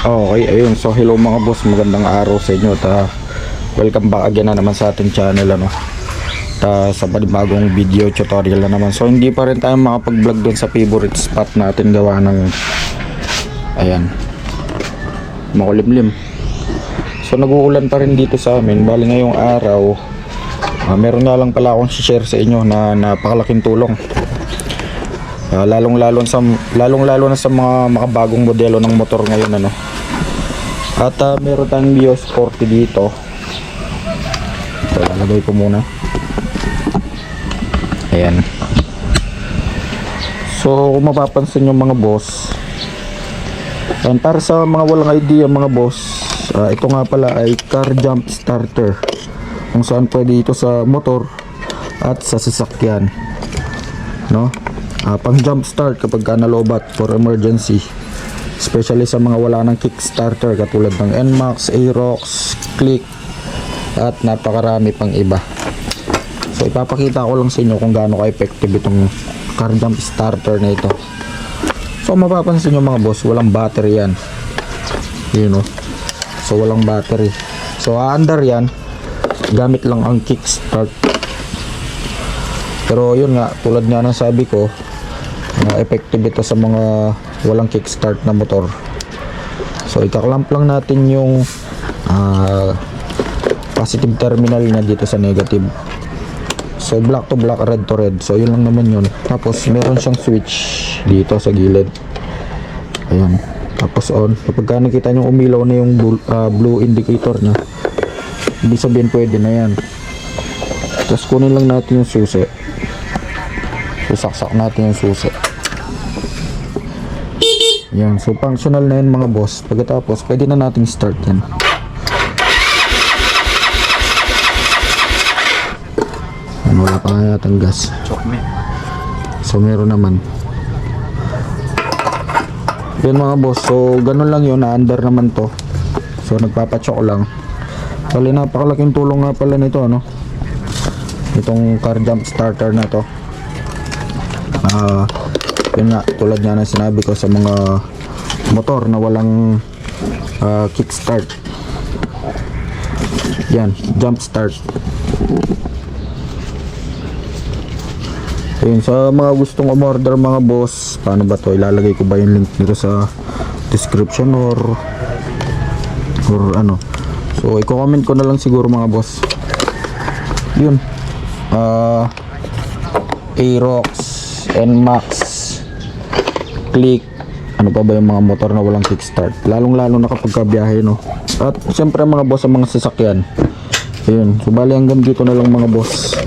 Okay, ayun. So hello mga boss, magandang araw sa inyo. Welcome back again na naman sa ating channel sa bagong video tutorial na naman. So hindi pa rin tayo makapag-vlog doon sa favorite spot natin gawa ng ayan, makulimlim. So nag-uulan pa rin dito sa amin. Bali ngayong araw, meron nga lang pala akong share sa inyo na napakalaking tulong. Lalong lalo na sa mga makabagong modelo ng motor ngayon At meron tayong Vios 40 dito. So lalagay ko muna. Ayan. So kung mapapansin nyo mga boss, and para sa mga walang idea mga boss, ito nga pala ay car jump starter, kung saan pwede ito sa motor at sa sasakyan, no? Pang jump start kapag nalobat for emergency, especially sa mga wala ng kickstarter katulad ng NMAX, Aerox, Click at napakarami pang iba. So ipapakita ko lang sa inyo kung gaano ka-effective itong car jump starter na ito. So mapapansin nyo mga boss, walang battery yan, so walang battery. So under yan, gamit lang ang kickstart. Pero yun nga, tulad nga ng sabi ko, effective ito sa mga walang kickstart na motor. So ikaklamp lang natin yung positive terminal niya dito sa negative. So black to black, red to red. So yun lang naman yun. Tapos meron siyang switch dito sa gilid. Ayan. Tapos on. Kapag nakita nyo umilaw na yung blue indicator niya, ibig sabihin pwede na yan. Tapos kunin lang natin yung susi. Susaksak natin yung susi. Yan. So functional na yan mga boss. Pagkatapos pwede na natin start yan. Wala pa nga yatang gas. So meron naman. Yan mga boss. So ganun lang yun, na-under naman to. So nagpapachok lang. Bali napakalaking tulong nga pala nito, itong car jump starter na to. Yun nga, tulad nga na sinabi ko sa mga motor na walang kickstart. Yan, jump start. Ayun, sa mga gustong umorder mga boss, paano ba to? Ilalagay ko ba yung link dito sa description or ano? So i-comment ko na lang siguro mga boss. Yun, Aerox, NMAX, Click, ano pa ba yung mga motor na walang kickstart, lalong lalo na kapag kabiyahe, At syempre mga boss, sa mga sasakyan. Ayun, so bali hanggang dito na lang mga boss.